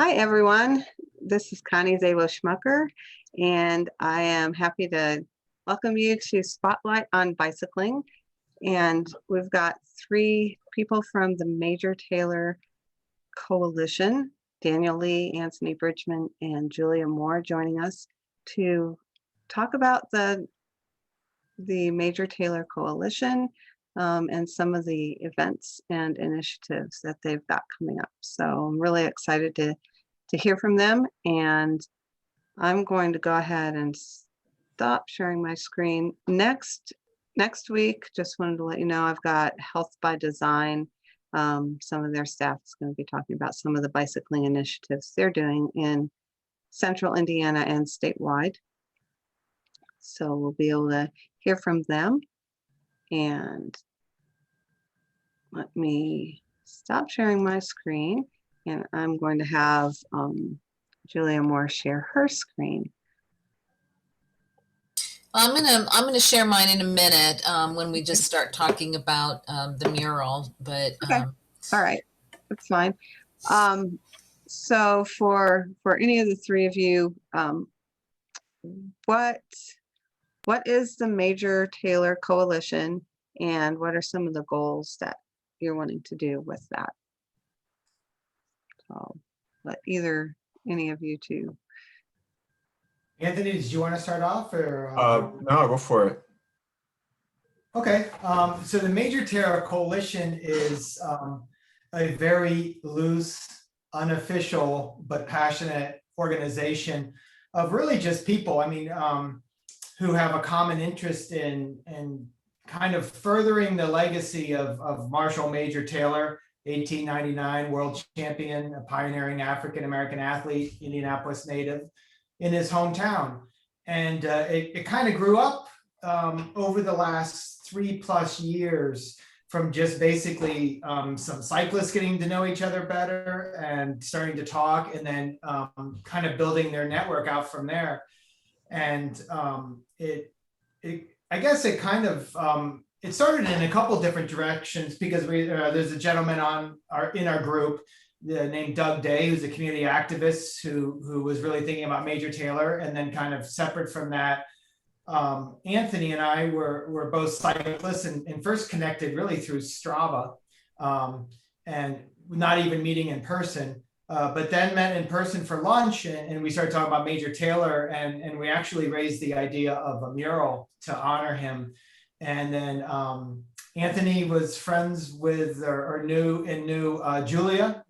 Hi, everyone. This is Connie Zabo-Schmucker, and I am happy to welcome you to Spotlight on Bicycling. And we've got three people from the Major Taylor Coalition, Daniel Lee, Anthony Bridgeman, and Julia Moore joining us to talk about the Major Taylor Coalition and some of the events and initiatives that they've got coming up. So I'm really excited to hear from them, and I'm going to go ahead and stop sharing my screen. Next week, just wanted to let you know, I've got Health by Design. Some of their staff is going to be talking about some of the bicycling initiatives they're doing in Central Indiana and statewide. So we'll be able to hear from them. And let me stop sharing my screen, and I'm going to have Julia Moore share her screen. I'm gonna share mine in a minute when we just start talking about the mural. But okay, all right, that's fine. So for any of the three of you, what is the Major Taylor Coalition, and what are some of the goals that you're wanting to do with that? So let any of you two. Anthony, did you want to start off, or? No, go for it. Okay, so the Major Taylor Coalition is a very loose, unofficial, but passionate organization of really just people, who have a common interest in kind of furthering the legacy of Marshall Major Taylor, 1899 world champion, a pioneering African-American athlete, Indianapolis native, in his hometown. And it kind of grew up over the last 3+ years from just basically some cyclists getting to know each other better and starting to talk, and then kind of building their network out from there. And I guess it kind of, it started in a couple different directions, because there's a gentleman in our group named Doug Day, who's a community activist who was really thinking about Major Taylor. And then kind of separate from that, Anthony and I were both cyclists and first connected really through Strava, and not even meeting in person, but then met in person for lunch, and we started talking about Major Taylor, and we actually raised the idea of a mural to honor him. And then Anthony was friends with or knew Julia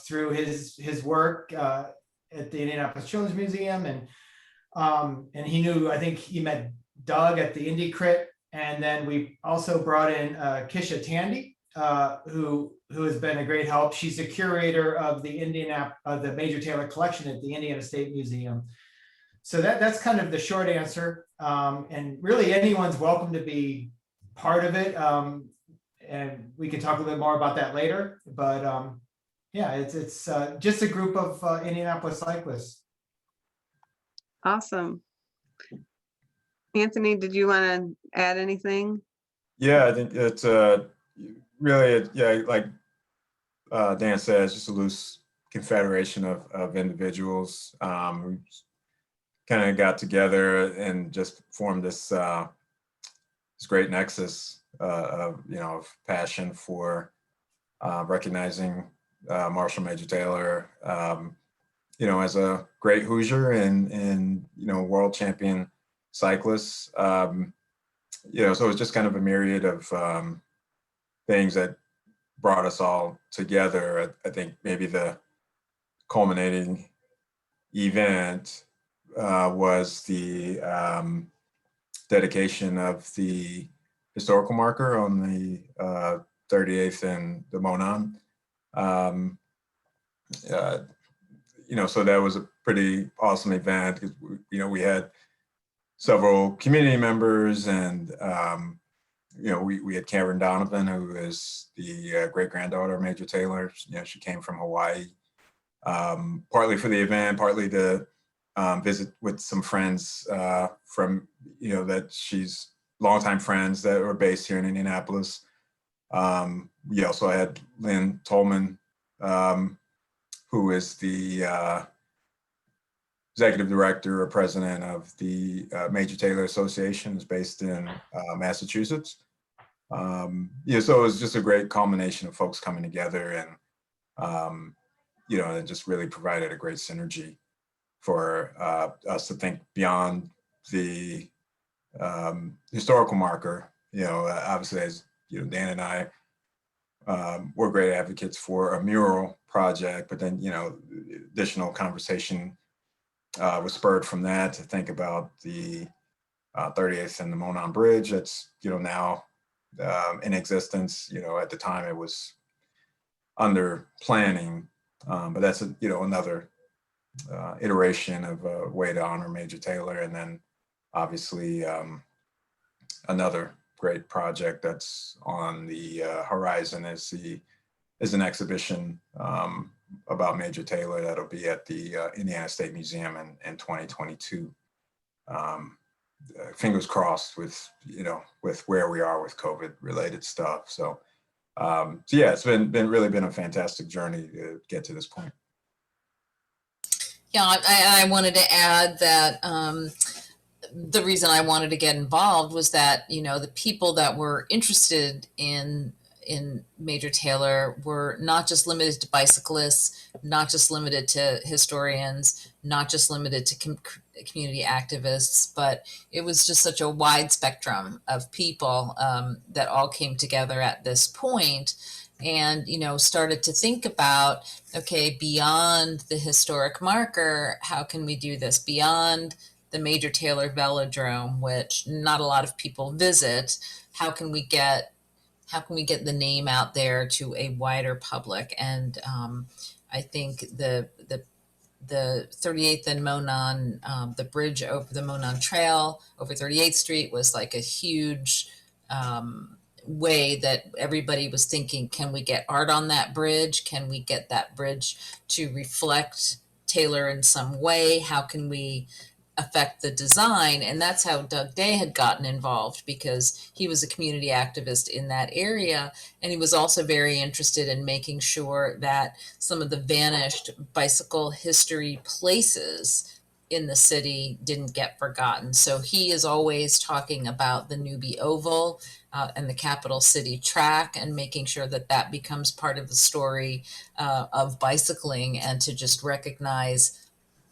through his work at the Indianapolis Children's Museum, and he knew, I think he met Doug at the Indy Crit. And then we also brought in Kisha Tandy, who has been a great help. She's the curator of the Major Taylor collection at the Indiana State Museum. So that's kind of the short answer. And really anyone's welcome to be part of it. And we can talk a little bit more about that later. But yeah, it's just a group of Indianapolis cyclists. Awesome. Anthony, did you want to add anything? Yeah, I think it's really, like Dan said, it's just a loose confederation of individuals who kind of got together and just formed this great nexus of passion for recognizing Marshall Major Taylor, as a great Hoosier and world champion cyclist. So it was just kind of a myriad of things that brought us all together. I think maybe the culminating event was the dedication of the historical marker on the 38th and the Monon. So that was a pretty awesome event, because we had several community members, and we had Karen Donovan, who is the great granddaughter of Major Taylor. She came from Hawaii, partly for the event, partly to visit with some friends from that she's longtime friends that were based here in Indianapolis. We also had Lynn Tolman, who is the executive director or president of the Major Taylor Association, is based in Massachusetts. Yeah, so it was just a great culmination of folks coming together, and it just really provided a great synergy for us to think beyond the historical marker. Obviously, as Dan and I were great advocates for a mural project, but then additional conversation was spurred from that to think about the 38th and the Monon Bridge that's now in existence. At the time it was under planning, but that's another iteration of a way to honor Major Taylor. And then obviously another great project that's on the horizon is an exhibition about Major Taylor that'll be at the Indiana State Museum in 2022. Fingers crossed with where we are with COVID related stuff. So yeah, it's been a fantastic journey to get to this point. Yeah, I wanted to add that the reason I wanted to get involved was that, the people that were interested in Major Taylor were not just limited to bicyclists, not just limited to historians, not just limited to community activists, but it was just such a wide spectrum of people that all came together at this point and, started to think about, okay, beyond the historic marker, how can we do this beyond the Major Taylor Velodrome, which not a lot of people visit? How can we get the name out there to a wider public? And I think the 38th and Monon, the bridge over the Monon Trail over 38th Street was like a huge way that everybody was thinking, can we get art on that bridge? Can we get that bridge to reflect Taylor in some way? How can we affect the design? And that's how Doug Day had gotten involved, because he was a community activist in that area. And he was also very interested in making sure that some of the vanished bicycle history places in the city didn't get forgotten. So he is always talking about the Newby Oval and the Capital City track, and making sure that that becomes part of the story of bicycling, and to just recognize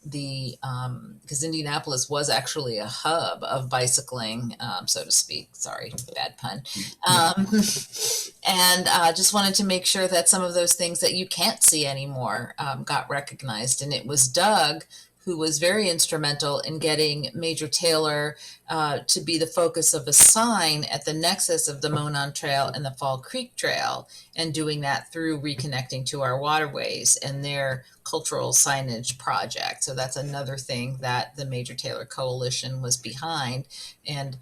because Indianapolis was actually a hub of bicycling, so to speak. Sorry, bad pun. And just wanted to make sure that some of those things that you can't see anymore got recognized. And it was Doug who was very instrumental in getting Major Taylor to be the focus of a sign at the nexus of the Monon Trail and the Fall Creek Trail, and doing that through reconnecting to our waterways and their cultural signage project. So that's another thing that the Major Taylor Coalition was behind. And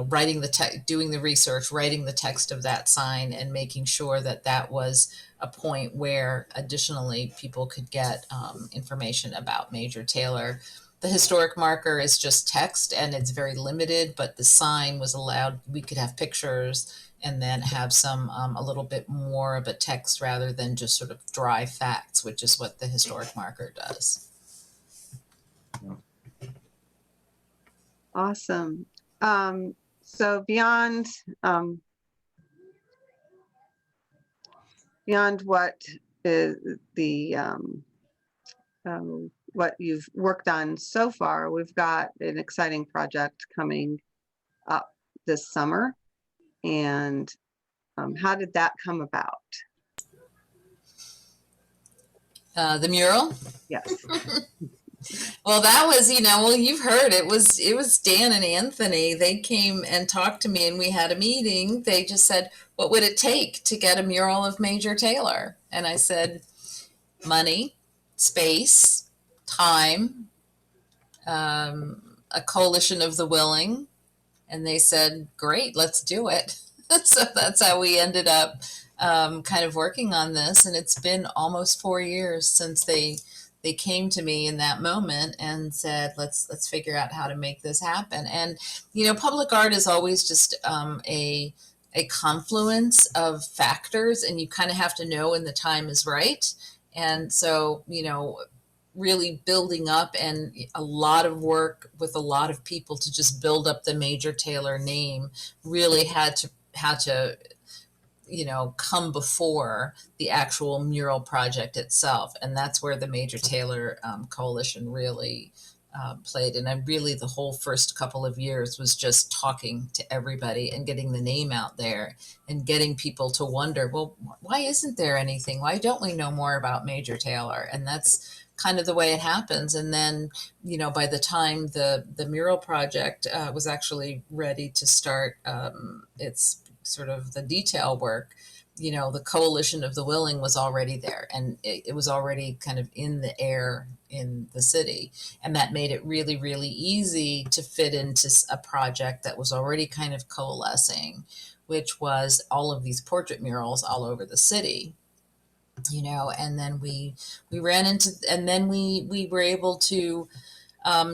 writing doing the research, writing the text of that sign, and making sure that that was a point where additionally people could get information about Major Taylor. The historic marker is just text and it's very limited, but the sign was allowed, we could have pictures and then have some a little bit more of a text rather than just sort of dry facts, which is what the historic marker does. Awesome. So beyond what is the what you've worked on so far, we've got an exciting project coming up this summer. And how did that come about? The mural? Yes. Well, that was, you've heard it was Dan and Anthony. They came and talked to me and we had a meeting. They just said, what would it take to get a mural of Major Taylor? And I said, money, space, time, a coalition of the willing. And they said, great, let's do it. So that's how we ended up kind of working on this. And it's been almost 4 years since they came to me in that moment and said, let's figure out how to make this happen. And, public art is always just a confluence of factors, and you kind of have to know when the time is right. And so, you know, really building up, and a lot of work with a lot of people to just build up the Major Taylor name really had to you know, come before the actual mural project itself. And that's where the Major Taylor Coalition really played. And I really, the whole first couple of years was just talking to everybody and getting the name out there and getting people to wonder, well, why isn't there anything? Why don't we know more about Major Taylor? And that's kind of the way it happens. And then, you know, by the time the mural project was actually ready to start its sort of the detail work, you know, the Coalition of the Willing was already there, and it was already kind of in the air in the city. And that made it really, really easy to fit into a project that was already kind of coalescing, which was all of these portrait murals all over the city. You know, and then we ran into, and then we were able to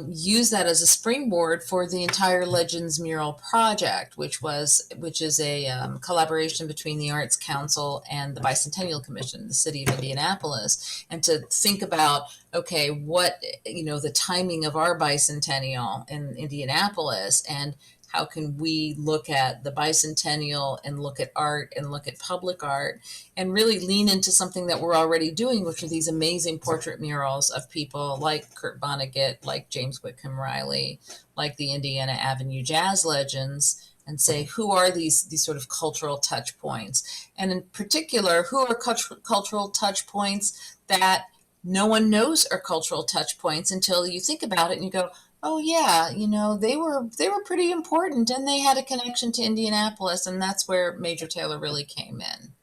use that as a springboard for the entire Legends Mural project, which is a collaboration between the Arts Council and the Bicentennial Commission, the city of Indianapolis, and to think about, okay, what, you know, the timing of our bicentennial in Indianapolis, and how can we look at the bicentennial and look at art and look at public art and really lean into something that we're already doing, which are these amazing portrait murals of people like Kurt Vonnegut, like James Whitcomb Riley, like the Indiana Avenue Jazz Legends, and say, who are these sort of cultural touch points? And in particular, who are cultural touch points that no one knows are cultural touch points until you think about it and you go, oh yeah, you know, they were pretty important, and they had a connection to Indianapolis. And that's where Major Taylor really came in,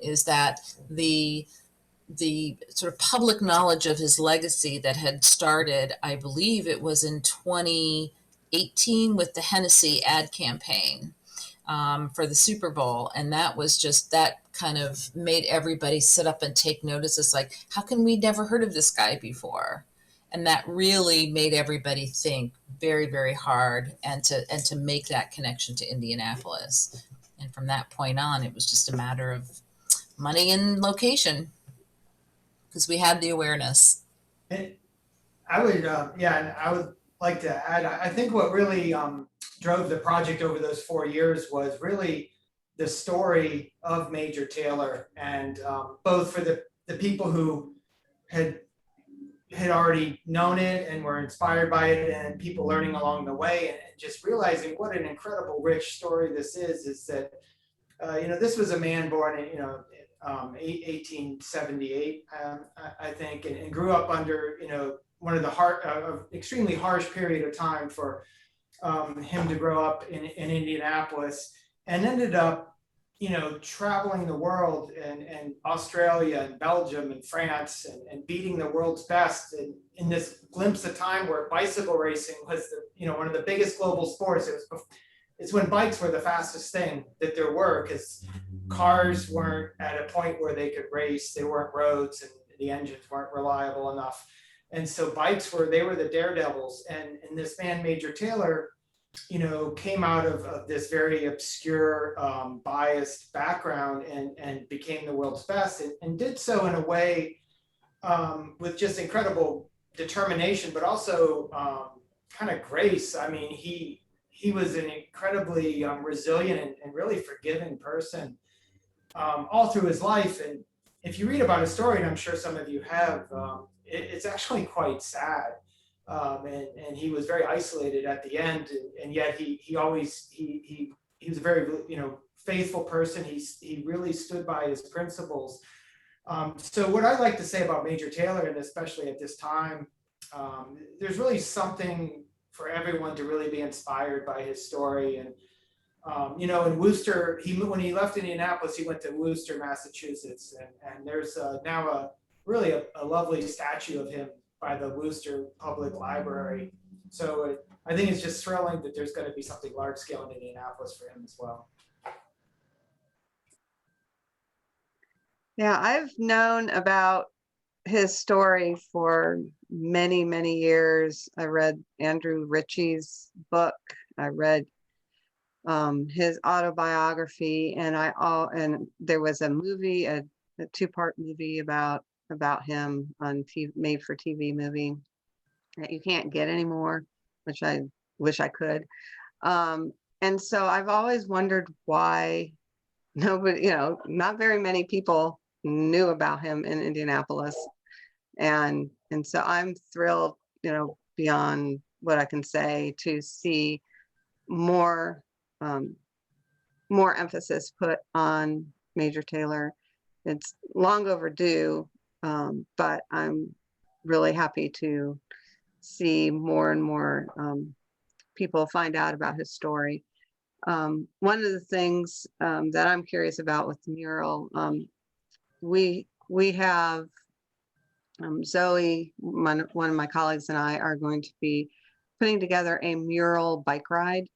is that the sort of public knowledge of his legacy that had started, I believe it was in 2018 with the Hennessy ad campaign for the Super Bowl. And that was just, that kind of made everybody sit up and take notice. It's like, how can we never heard of this guy before? And that really made everybody think very, very hard, and to make that connection to Indianapolis. And from that point on, it was just a matter of money and location, because we had the awareness. And I would, and I would like to add, I think what really drove the project over those 4 years was really the story of Major Taylor, and both for the people who had already known it and were inspired by it, and people learning along the way, and just realizing what an incredible rich story this is that you know, this was a man born in, you know, 1878, I think, and grew up under, you know, one of the extremely harsh period of time for him to grow up in Indianapolis, and ended up, you know, traveling the world, and Australia and Belgium and France, and beating the world's best in this glimpse of time where bicycle racing was you know, one of the biggest global sports. It's when bikes were the fastest thing that there were, because cars weren't at a point where they could race. There weren't roads, and the engines weren't reliable enough. And so bikes were the daredevils. And this man, Major Taylor, you know, came out of this very obscure, biased background, and became the world's best, and did so in a way with just incredible determination, but also kind of grace. I mean, he was an incredibly resilient and really forgiving person all through his life. And if you read about his story, and I'm sure some of you have, it's actually quite sad. And he was very isolated at the end, and yet he always was a very, you know, faithful person. He really stood by his principles. So what I'd like to say about Major Taylor, and especially at this time, there's really something for everyone to really be inspired by his story. And you know, in Worcester, when he left Indianapolis, he went to Worcester, Massachusetts, and there's now really a lovely statue of him by the Worcester Public Library. So I think it's just thrilling that there's going to be something large scale in Indianapolis for him as well. Yeah, I've known about his story for many, many years. I read Andrew Ritchie's book. I read his autobiography, and there was a movie, a a two-part movie about him on TV, made for TV movie that you can't get anymore, which I wish I could. And so I've always wondered why nobody, not very many people knew about him in Indianapolis. And so I'm thrilled, beyond what I can say, to see more emphasis put on Major Taylor. It's long overdue, but I'm really happy to see more and more people find out about his story. One of the things that I'm curious about with the mural, we have Zoe, one of my colleagues, and I are going to be putting together a mural bike ride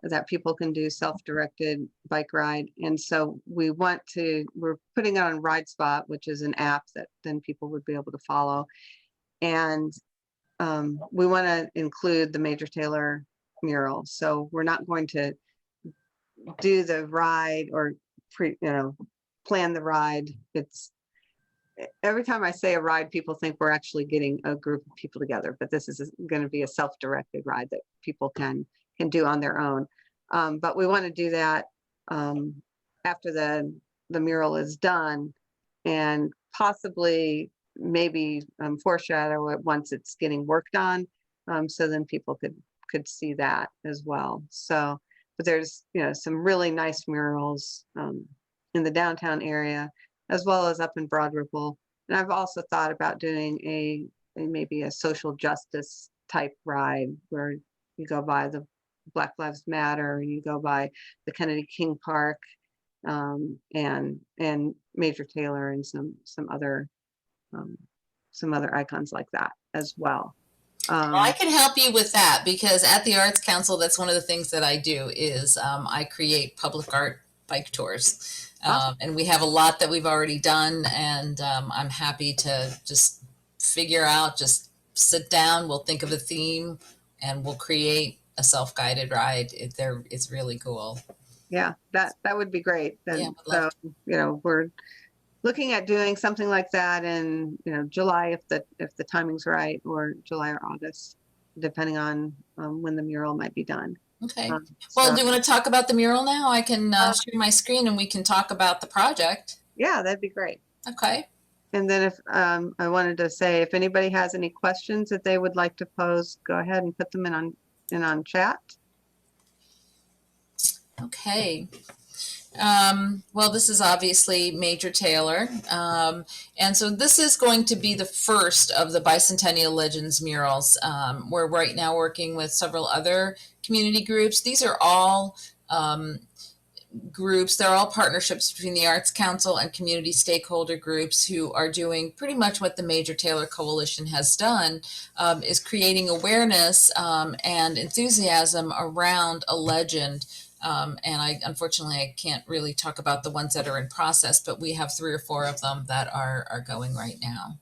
that people can do, self-directed bike ride. And so we're putting it on Ride Spot, which is an app that then people would be able to follow. And we want to include the Major Taylor mural. So we're not going to do the ride or plan the ride. It's every time I say a ride, people think we're actually getting a group of people together, but this is going to be a self-directed ride that people can do on their own. But we want to do that after the mural is done, and possibly maybe foreshadow it once it's getting worked on, so then people could see that as well. So, but there's some really nice murals in the downtown area, as well as up in Broad Ripple. And I've also thought about doing maybe a social justice type ride where you go by the Black Lives Matter, and you go by the Kennedy King Park, and Major Taylor, and some other icons like that as well. I can help you with that, because at the Arts Council, that's one of the things that I do is I create public art bike tours. Awesome. And we have a lot that we've already done, and I'm happy to just figure out, just sit down, we'll think of a theme, and we'll create a self-guided ride. It's really cool. Yeah, that would be great. Yeah, So, we're looking at doing something like that in, July, if the timing's right, or July or August, depending on when the mural might be done. Okay. Well, do you want to talk about the mural now? I can share my screen and we can talk about the project. Yeah, that'd be great. Okay. And then if I wanted to say, if anybody has any questions that they would like to pose, go ahead and put them in on chat. Okay. Well, this is obviously Major Taylor. And so this is going to be the first of the Bicentennial Legends murals. We're right now working with several other community groups. These are all groups, they're all partnerships between the Arts Council and community stakeholder groups who are doing pretty much what the Major Taylor Coalition has done, is creating awareness and enthusiasm around a legend. And unfortunately, I can't really talk about the ones that are in process, but we have 3 or 4 of them that are going right now.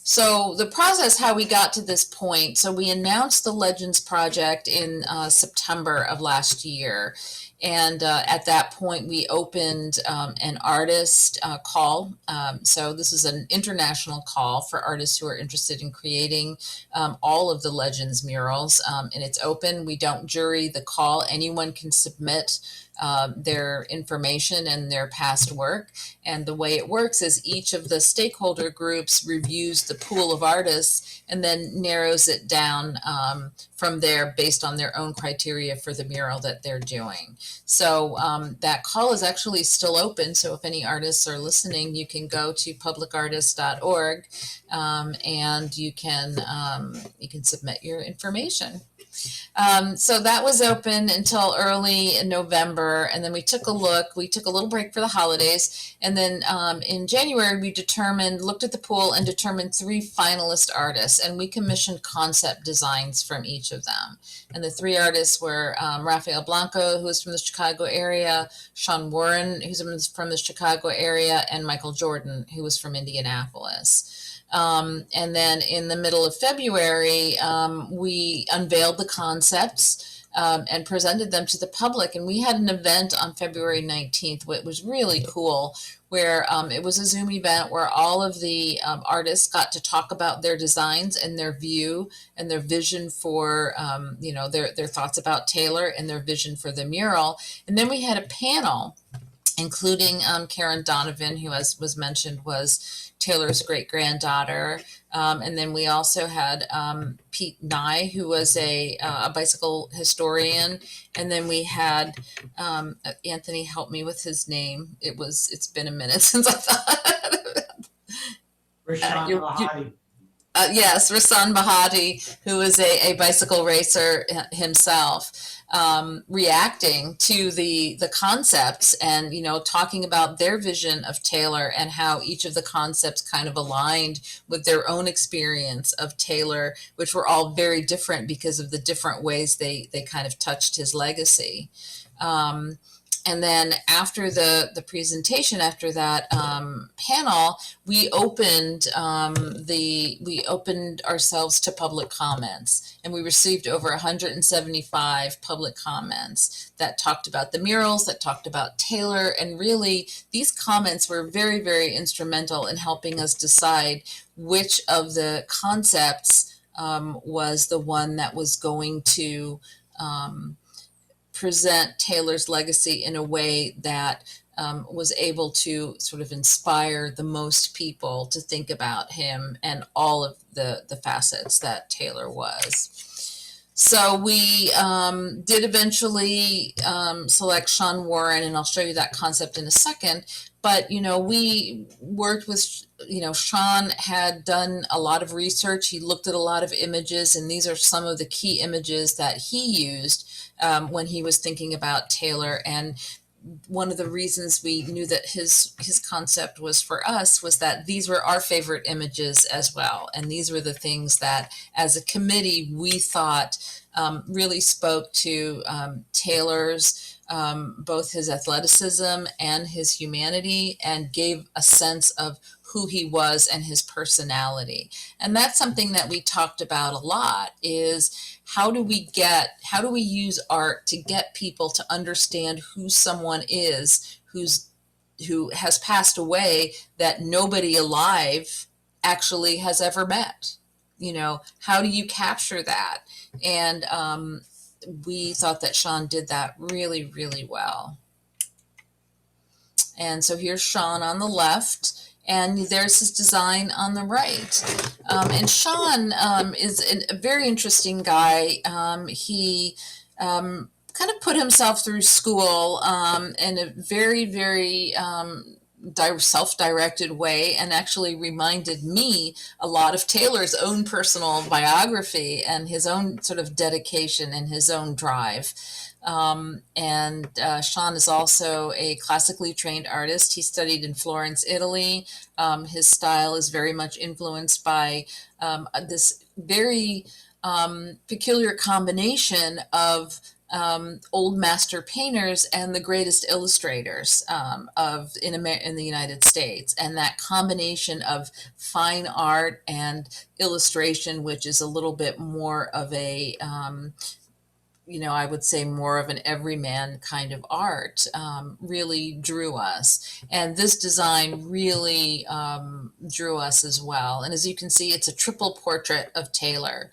So the process, how we got to this point, so we announced the Legends Project in September of last year. And at that point, we opened an artist call. So this is an international call for artists who are interested in creating all of the Legends murals. And it's open. We don't jury the call. Anyone can submit their information and their past work. And the way it works is each of the stakeholder groups reviews the pool of artists and then narrows it down from there based on their own criteria for the mural that they're doing. So that call is actually still open. So if any artists are listening, you can go to publicartist.org and you can submit your information. So that was open until early in November, and then we took a little break for the holidays, and then in January we looked at the pool and determined 3 finalist artists, and we commissioned concept designs from each of them. And the 3 artists were Rafael Blanco, who is from the Chicago area, Sean Warren, who's from the Chicago area, and Michael Jordan, who was from Indianapolis. And then in the middle of February, we unveiled the concepts. and presented them to the public. And we had an event on February 19th, which was really cool, where it was a Zoom event where all of the artists got to talk about their designs and their view and their vision for, their thoughts about Taylor and their vision for the mural. And then we had a panel, including Karen Donovan, who, as was mentioned, was Taylor's great-granddaughter. And then we also had Pete Nye, who was a bicycle historian. And then we had Anthony, help me with his name. It's been a minute since I thought. Rashawn Lahadi. Yes, Rasan Bahati, who is a bicycle racer himself, reacting to the concepts and, talking about their vision of Taylor and how each of the concepts kind of aligned with their own experience of Taylor, which were all very different because of the different ways they kind of touched his legacy. And then after the presentation, after that panel, we opened ourselves to public comments, and we received over 175 public comments that talked about the murals, that talked about Taylor, and really these comments were very, very instrumental in helping us decide which of the concepts was the one that was going to present Taylor's legacy in a way that was able to sort of inspire the most people to think about him and all of the facets that Taylor was. So we did eventually select Sean Warren, and I'll show you that concept in a second. But, we worked with, Sean had done a lot of research. He looked at a lot of images, and these are some of the key images that he used when he was thinking about Taylor. And one of the reasons we knew that his concept was for us was that these were our favorite images as well. And these were the things that, as a committee, we thought really spoke to Taylor's both his athleticism and his humanity, and gave a sense of who he was and his personality. And that's something that we talked about a lot, is how do we use art to get people to understand who someone is who has passed away that nobody alive actually has ever met? How do you capture that? And we thought that Sean did that really, really well. And so here's Sean on the left, and there's his design on the right. And Sean is a very interesting guy. He kind of put himself through school in a very, very self-directed way, and actually reminded me a lot of Taylor's own personal biography and his own sort of dedication and his own drive. Sean is also a classically trained artist. He studied in Florence, Italy. His style is very much influenced by this very peculiar combination of old master painters and the greatest illustrators in the United States. And that combination of fine art and illustration, which is a little bit more of a I would say more of an everyman kind of art, really drew us. And this design really drew us as well. And as you can see, it's a triple portrait of Taylor,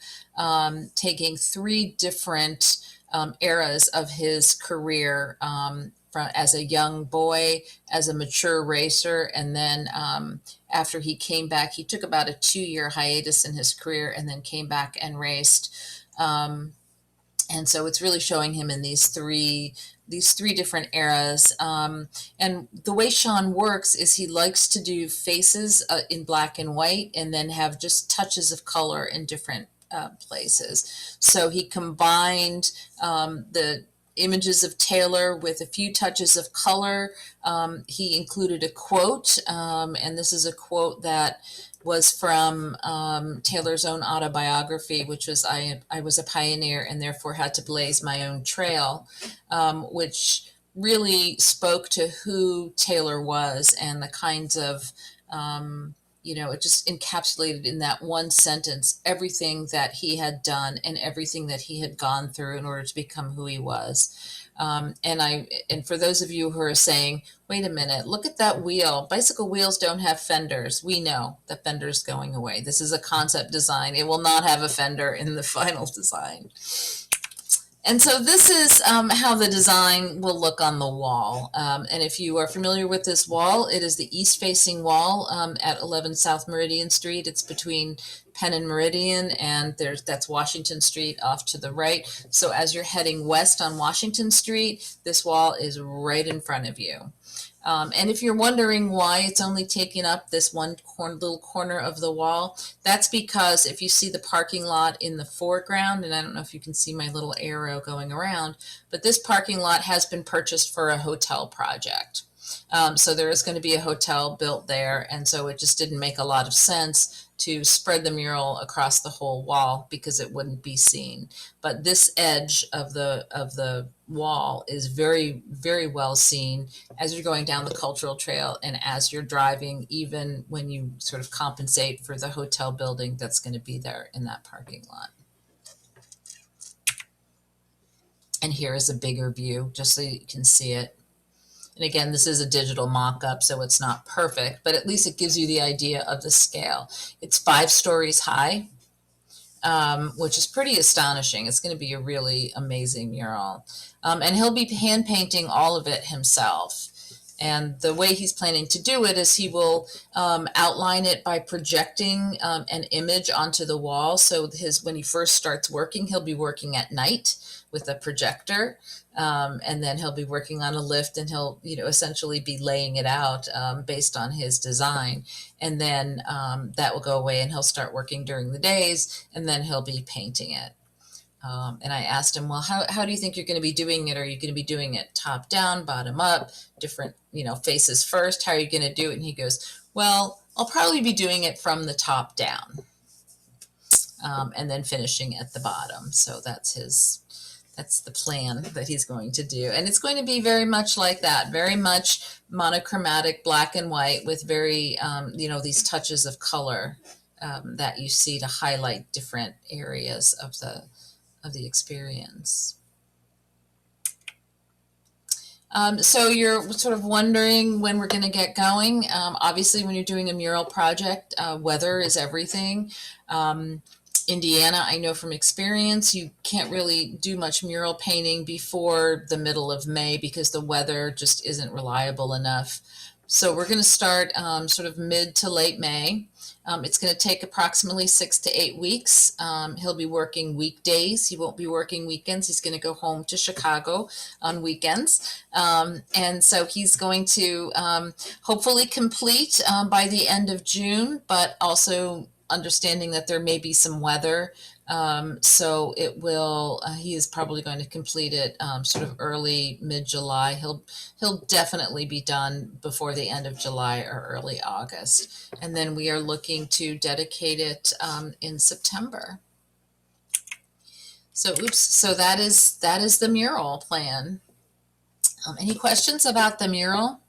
taking three different eras of his career, as a young boy, as a mature racer, and then after he came back, he took about a 2-year hiatus in his career and then came back and raced. And so it's really showing him in these three different eras. And the way Sean works is he likes to do faces in black and white, and then have just touches of color in different places. So he combined the images of Taylor with a few touches of color. He included a quote, and this is a quote that was from Taylor's own autobiography, which was, I was a pioneer and therefore had to blaze my own trail, which really spoke to who Taylor was and the kinds of you know, it just encapsulated in that one sentence everything that he had done and everything that he had gone through in order to become who he was. And for those of you who are saying, wait a minute, look at that wheel. Bicycle wheels don't have fenders. We know that fender's going away. This is a concept design. It will not have a fender in the final design. And so this is how the design will look on the wall. And if you are familiar with this wall, it is the east-facing wall at 11 South Meridian Street. It's between Penn and Meridian, and that's Washington Street off to the right. So as you're heading west on Washington Street, this wall is right in front of you. And if you're wondering why it's only taking up this one little corner of the wall, that's because if you see the parking lot in the foreground, and I don't know if you can see my little arrow going around, but this parking lot has been purchased for a hotel project. So there is going to be a hotel built there, and so it just didn't make a lot of sense to spread the mural across the whole wall because it wouldn't be seen. But this edge of the wall is very, very well seen as you're going down the cultural trail and as you're driving, even when you sort of compensate for the hotel building that's going to be there in that parking lot. And here is a bigger view, just so you can see it. And again, this is a digital mock-up, so it's not perfect, but at least it gives you the idea of the scale. It's 5 stories high, which is pretty astonishing. It's going to be a really amazing mural. And he'll be hand painting all of it himself. And the way he's planning to do it is he will outline it by projecting an image onto the wall. So when he first starts working, he'll be working at night with a projector. And then he'll be working on a lift, and he'll, essentially be laying it out based on his design. And then that will go away, and he'll start working during the days, and then he'll be painting it. And I asked him, well, how do you think you're going to be doing it? Are you going to be doing it top down, bottom up, different, faces first? How are you going to do it? And he goes, well, I'll probably be doing it from the top down, and then finishing at the bottom. So that's the plan that he's going to do. And it's going to be very much like that, very much monochromatic, black and white, with very, these touches of color that you see to highlight different areas of the experience. So you're sort of wondering when we're going to get going. Obviously, when you're doing a mural project, weather is everything. Indiana, I know from experience, you can't really do much mural painting before the middle of May because the weather just isn't reliable enough. So we're going to start sort of mid to late May. It's going to take approximately 6 to 8 weeks. He'll be working weekdays. He won't be working weekends. He's going to go home to Chicago on weekends. And so he's going to hopefully complete by the end of June, but also understanding that there may be some weather. So it will, he is probably going to complete it sort of early, mid-July. He'll definitely be done before the end of July or early August. And then we are looking to dedicate it in September. So, so that is the mural plan. Any questions about the mural?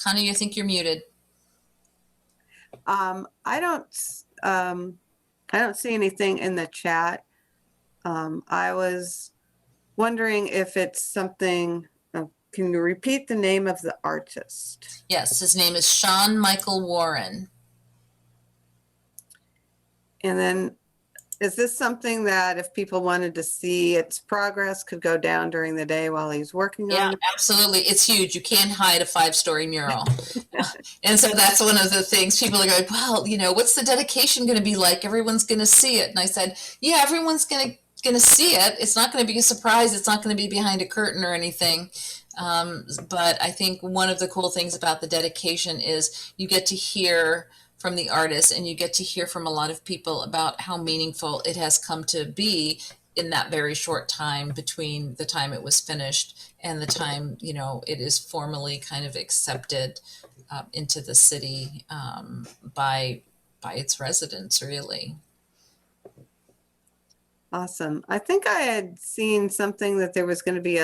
Connie, you think you're muted. I don't see anything in the chat. I was wondering if it's something. Can you repeat the name of the artist? Yes, his name is Sean Michael Warren. And then, is this something that if people wanted to see its progress could go down during the day while he's working on it? Yeah, absolutely. It's huge. You can't hide a 5-story mural. And so that's one of the things people are going, well, what's the dedication going to be like? Everyone's going to see it. And I said, yeah, everyone's going to see it. It's not going to be a surprise. It's not going to be behind a curtain or anything. But I think one of the cool things about the dedication is you get to hear from the artist, and you get to hear from a lot of people about how meaningful it has come to be in that very short time between the time it was finished and the time, it is formally kind of accepted into the city by its residents, really. Awesome. I think I had seen something that there was going to be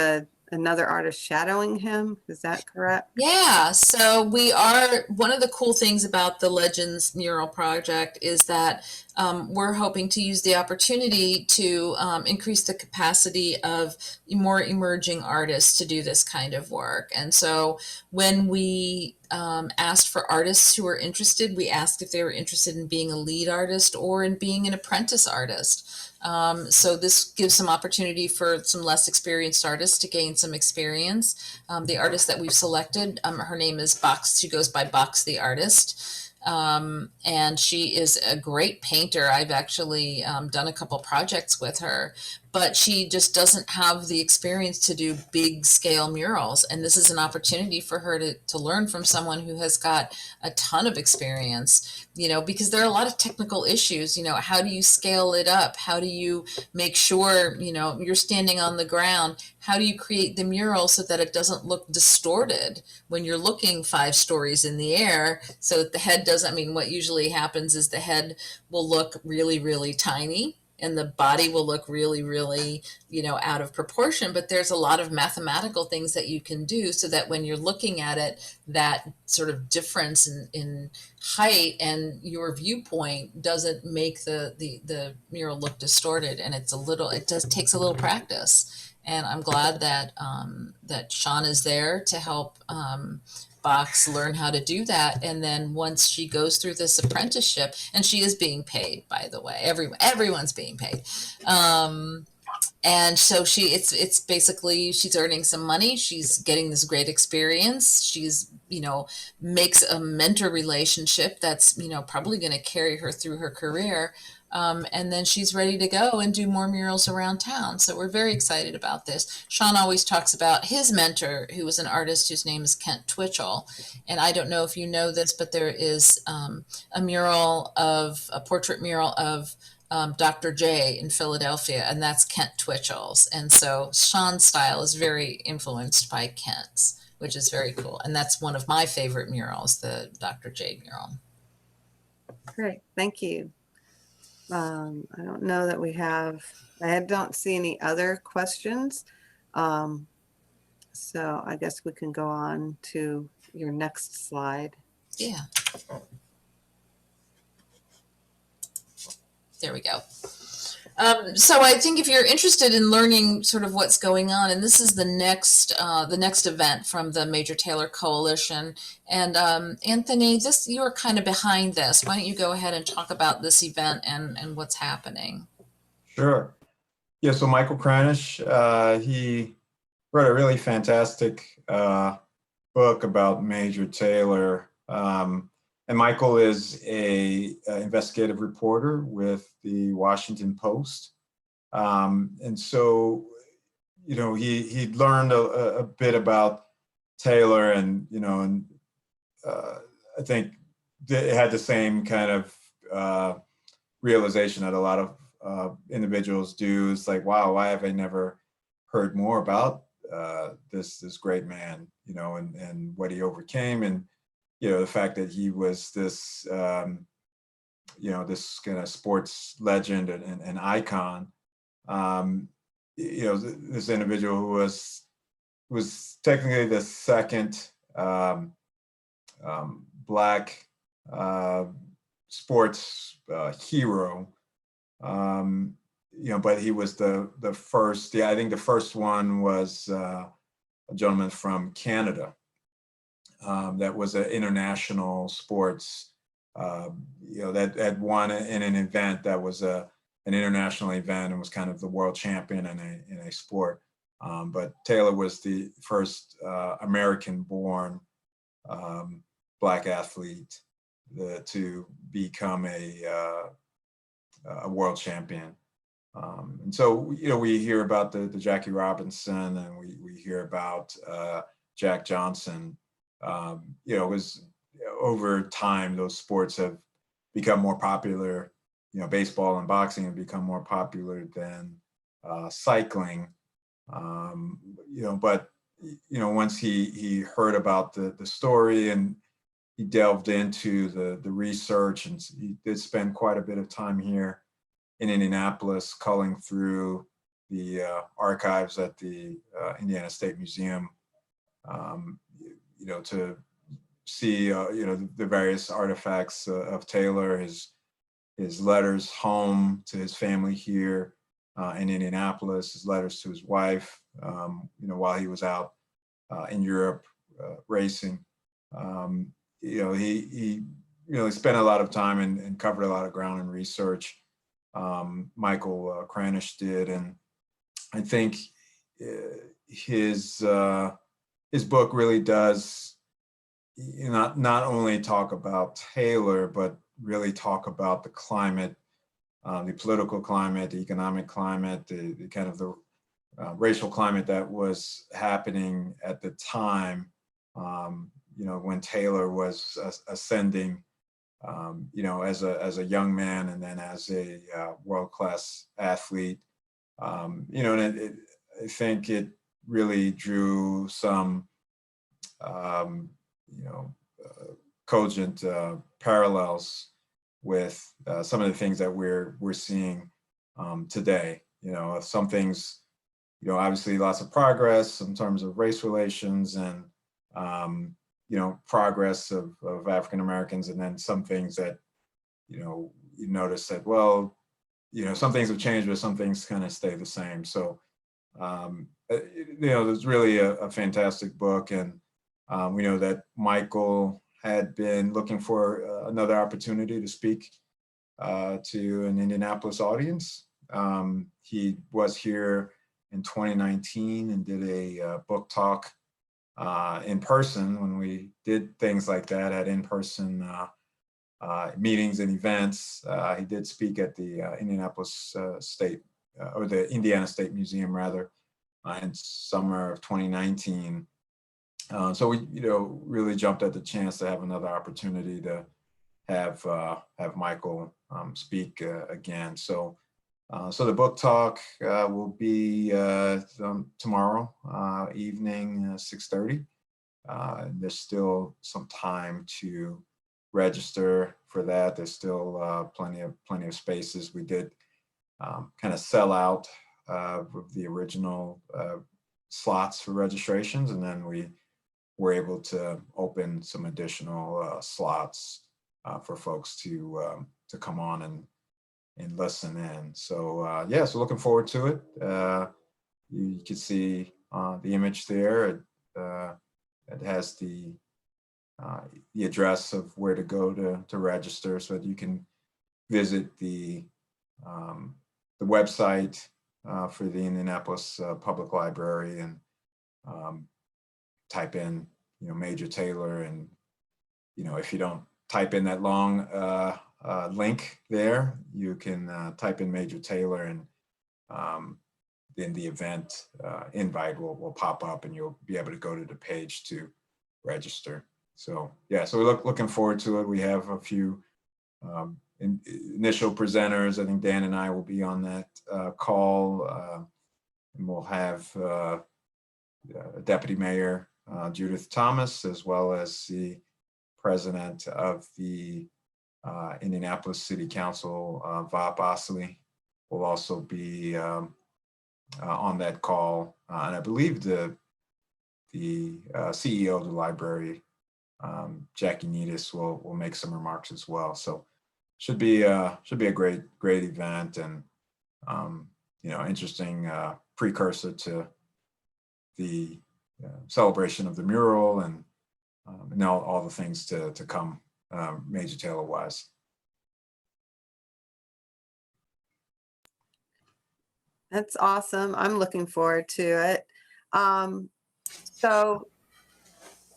another artist shadowing him. Is that correct? Yeah, so we are, one of the cool things about the Legends mural project is that we're hoping to use the opportunity to increase the capacity of more emerging artists to do this kind of work. And so when we asked for artists who were interested, we asked if they were interested in being a lead artist or in being an apprentice artist. So this gives some opportunity for some less experienced artists to gain some experience. The artist that we've selected, her name is Box. She goes by Box the Artist. And she is a great painter. I've actually done a couple projects with her, but she just doesn't have the experience to do big scale murals. And this is an opportunity for her to learn from someone who has got a ton of experience, you know, because there are a lot of technical issues. You know, how do you scale it up? How do you make sure, you know, you're standing on the ground? How do you create the mural so that it doesn't look distorted when you're looking 5 stories in the air, so that the head doesn't, I mean, what usually happens is the head will look really, really tiny and the body will look really, really, you know, out of proportion. But there's a lot of mathematical things that you can do so that when you're looking at it, that sort of difference in height and your viewpoint doesn't make the mural look distorted. And it's a little, it just takes a little practice. And I'm glad that that Sean is there to help Box learn how to do that. And then once she goes through this apprenticeship, and she is being paid, by the way, everyone's being paid. And so it's basically, she's earning some money. She's getting this great experience. She's, you know, makes a mentor relationship that's, you know, probably going to carry her through her career. And then she's ready to go and do more murals around town. So we're very excited about this. Sean always talks about his mentor, who was an artist whose name is Kent Twitchell. And I don't know if you know this, but there is a portrait mural of Dr. J in Philadelphia, and that's Kent Twitchell's. And so Sean's style is very influenced by Kent's, which is very cool. And that's one of my favorite murals, the Dr. J mural. Great, thank you. I don't know that we have, I don't see any other questions. So I guess we can go on to your next slide. Yeah. There we go. So I think if you're interested in learning sort of what's going on, and this is the next event from the Major Taylor Coalition. And Anthony, you're kind of behind this. Why don't you go ahead and talk about this event and what's happening? Sure. Yeah, so Michael Kranish, he wrote a really fantastic book about Major Taylor. And Michael is a investigative reporter with the Washington Post. And so, you know, he learned a bit about Taylor, and, you know, and I think it had the same kind of realization that a lot of individuals do. It's like, wow, why have I never heard more about this great man, you know, and what he overcame, and, you know, the fact that he was this, you know, this kind of sports legend and icon. You know, this individual who was technically the second Black sports hero. You know, but he was the first. Yeah, I think the first one was a gentleman from Canada. That was an international sports, you know, that won in an event that was an international event and was kind of the world champion in a sport. But Taylor was the first American-born Black athlete to become a world champion. And so, you know, we hear about the Jackie Robinson, and we hear about Jack Johnson. You know, it was over time, those sports have become more popular. You know, baseball and boxing have become more popular than cycling. You know, but, you know, once he heard about the story, and he delved into the research, and he did spend quite a bit of time here in Indianapolis, culling through the archives at the Indiana State Museum, to see, the various artifacts of Taylor, his letters home to his family here in Indianapolis, his letters to his wife, while he was out in Europe racing. He spent a lot of time and covered a lot of ground in research. Michael Kranish did, and I think his book really does not only talk about Taylor, but really talk about the climate, the political climate, the economic climate, the kind of the racial climate that was happening at the time, when Taylor was ascending, as a young man, and then as a world-class athlete. And I think it really drew some, cogent parallels with some of the things that we're seeing today. Some things, obviously lots of progress in terms of race relations and, progress of African Americans, and then some things that, you notice that, well, some things have changed, but some things kind of stay the same. So, it's really a fantastic book. And we know that Michael had been looking for another opportunity to speak to an Indianapolis audience. He was here in 2019 and did a book talk in person when we did things like that, had in-person meetings and events. He did speak at the Indianapolis State, or the Indiana State Museum rather, in summer of 2019. So we, really jumped at the chance to have another opportunity to have Michael speak again. So the book talk will be tomorrow evening, 6:30. There's still some time to register for that. There's still plenty of spaces. We did kind of sell out the original slots for registrations, and then we were able to open some additional slots for folks to come on and listen in. So so looking forward to it. You can see the image there. It has the address of where to go to register, so that you can visit the website for the Indianapolis Public Library and type in, Major Taylor, and if you don't type in that long link there, you can type in Major Taylor, and then the event invite will pop up, and you'll be able to go to the page to register. So so we're looking forward to it. We have a few initial presenters. I think Dan and I will be on that call, and we'll have Deputy Mayor Judith Thomas, as well as the president of the Indianapolis City Council, Vop Osley, will also be on that call. And I believe the CEO of the library, Jackie Needis, will make some remarks as well. So should be a great event, and interesting precursor to the celebration of the mural, and all the things to come Major Taylor wise. That's awesome. I'm looking forward to it. So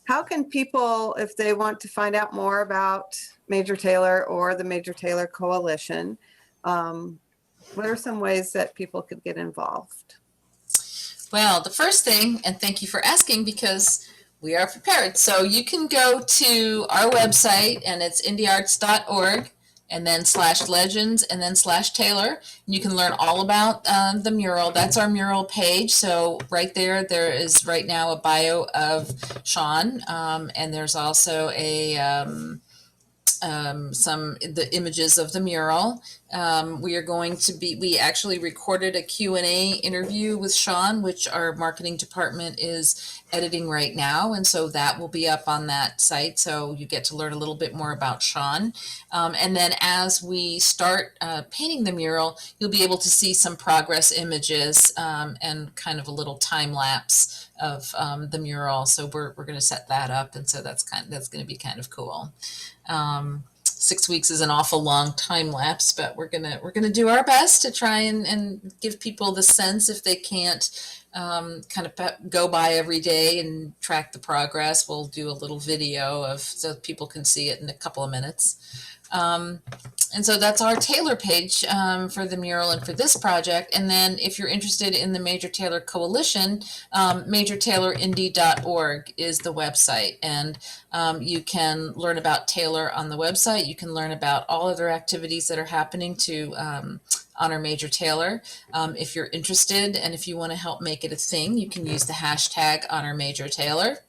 how can people, if they want to find out more about Major Taylor or the Major Taylor Coalition, what are some ways that people could get involved? Well, the first thing, and thank you for asking, because we are prepared. So you can go to our website, and it's indiarts.org, and then /legends, and then /Taylor. And you can learn all about the mural. That's our mural page. So right there is right now a bio of Sean, and there's also a the images of the mural. We actually recorded a Q&A interview with Sean, which our marketing department is editing right now. And so that will be up on that site. So you get to learn a little bit more about Sean. And then as we start painting the mural, you'll be able to see some progress images and kind of a little time lapse of the mural. So we're going to set that up. And so that's going to be kind of cool. 6 weeks is an awful long time lapse, but we're gonna do our best to try and give people the sense, if they can't kind of go by every day and track the progress. We'll do a little video so people can see it in a couple of minutes. And so that's our Taylor page for the mural and for this project. And then if you're interested in the Major Taylor Coalition, majortailorindy.org is the website. And you can learn about Taylor on the website. You can learn about all other activities that are happening to honor Major Taylor. If you're interested and if you want to help make it a thing, you can use the hashtag Honor Major Taylor.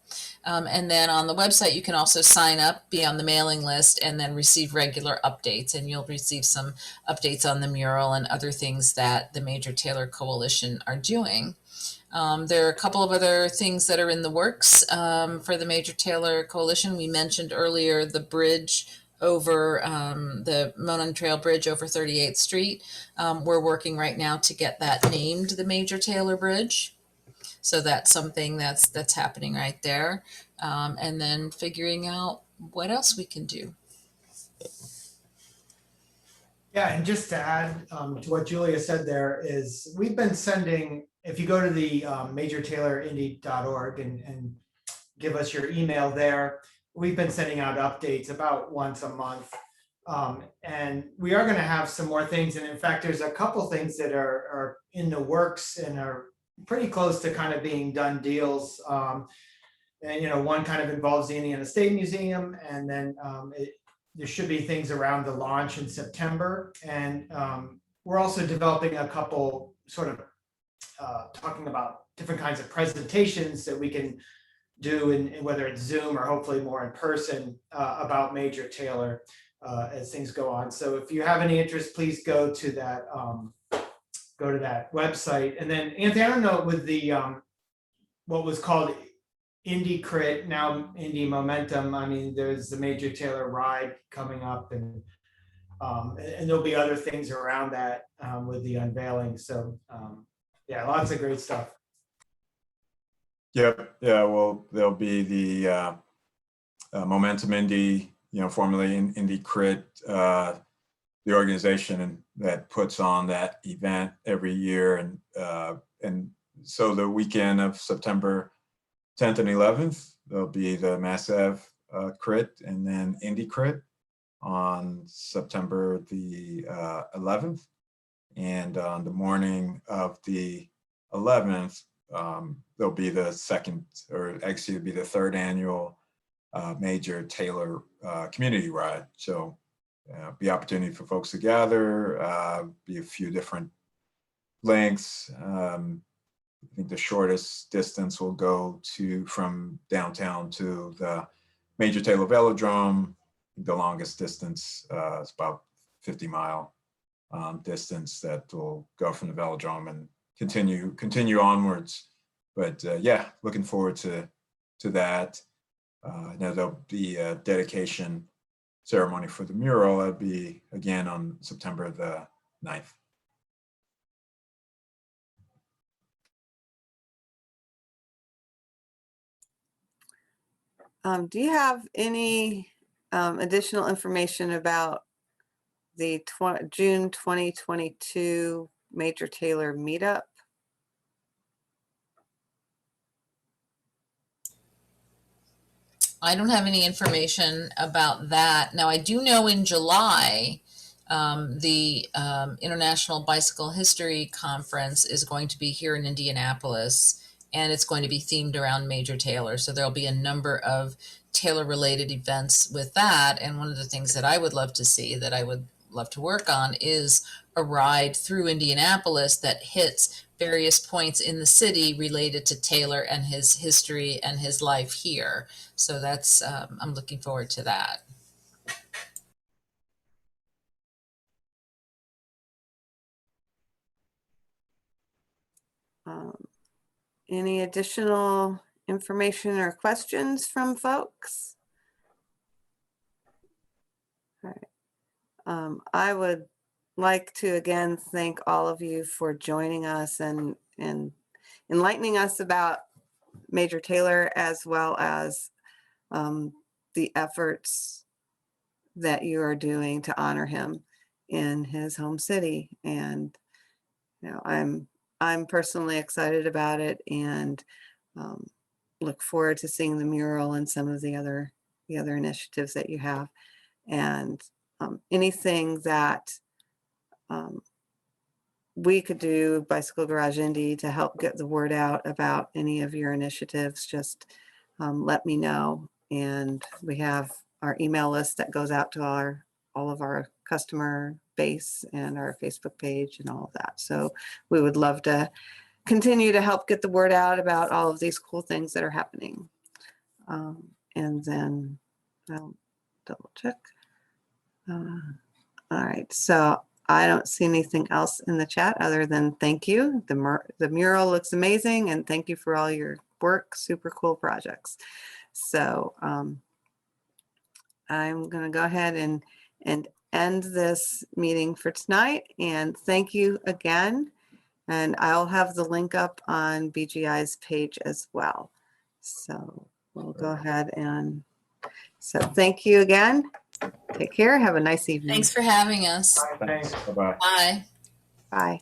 And then on the website, you can also sign up, be on the mailing list, and then receive regular updates. And you'll receive some updates on the mural and other things that the Major Taylor Coalition are doing. There are a couple of other things that are in the works for the Major Taylor Coalition. We mentioned earlier the bridge over the Monon Trail Bridge over 38th Street. We're working right now to get that named the Major Taylor Bridge. So that's something that's happening right there. And then figuring out what else we can do. Yeah, and just to add to what Julia said there is we've been sending, if you go to the majortailorindy.org and give us your email there, we've been sending out updates about once a month. And we are going to have some more things. And in fact, there's a couple things that are in the works and are pretty close to kind of being done deals. And, one kind of involves the Indiana State Museum, and then there should be things around the launch in September. And we're also developing a couple sort of talking about different kinds of presentations that we can do in whether it's Zoom or hopefully more in person about Major Taylor as things go on. So if you have any interest, please go to that website. And then Anthony, I don't know, with the what was called Indie Crit, now Indie Momentum, I mean, there's the Major Taylor ride coming up, and there'll be other things around that with the unveiling. So yeah, lots of great stuff. Yep. Yeah. Well, there'll be the Momentum Indie, formerly Indie Crit, the organization that puts on that event every year, and so the weekend of September 10th and 11th, there'll be the Mass Ave Crit and then Indie Crit on September the 11th, and on the morning of the 11th, there'll be the the third annual Major Taylor community ride. So be opportunity for folks to gather, be a few different lengths. I think the shortest distance will go from downtown to the Major Taylor Velodrome. The longest distance is about 50-mile distance that will go from the Velodrome and continue onwards. But yeah, looking forward to that. There'll be a dedication ceremony for the mural. That'll be again on September the 9th. Do you have any additional information about the June 2022 Major Taylor Meetup? I don't have any information about that. Now, I do know in July, the International Bicycle History Conference is going to be here in Indianapolis, and it's going to be themed around Major Taylor. So there'll be a number of Taylor-related events with that. And one of the things that I would love to see, that I would love to work on, is a ride through Indianapolis that hits various points in the city related to Taylor and his history and his life here. So that's, I'm looking forward to that. Any additional information or questions from folks? All right. I would like to again thank all of you for joining us and enlightening us about Major Taylor, as well as the efforts that you are doing to honor him in his home city. And you know, I'm personally excited about it, and look forward to seeing the mural and some of the other initiatives that you have. And anything that we could do, Bicycle Garage Indy, to help get the word out about any of your initiatives, just let me know. And we have our email list that goes out to all of our customer base and our Facebook page and all of that. So we would love to continue to help get the word out about all of these cool things that are happening. And then I'll double check. All right, so I don't see anything else in the chat other than thank you. The mural looks amazing, and thank you for all your work. Super cool projects. So I'm going to go ahead and end this meeting for tonight. And thank you again. And I'll have the link up on BGI's page as well. So we'll go ahead and so thank you again. Take care. Have a nice evening. Thanks for having us. Thanks. Bye-bye. Bye. Bye.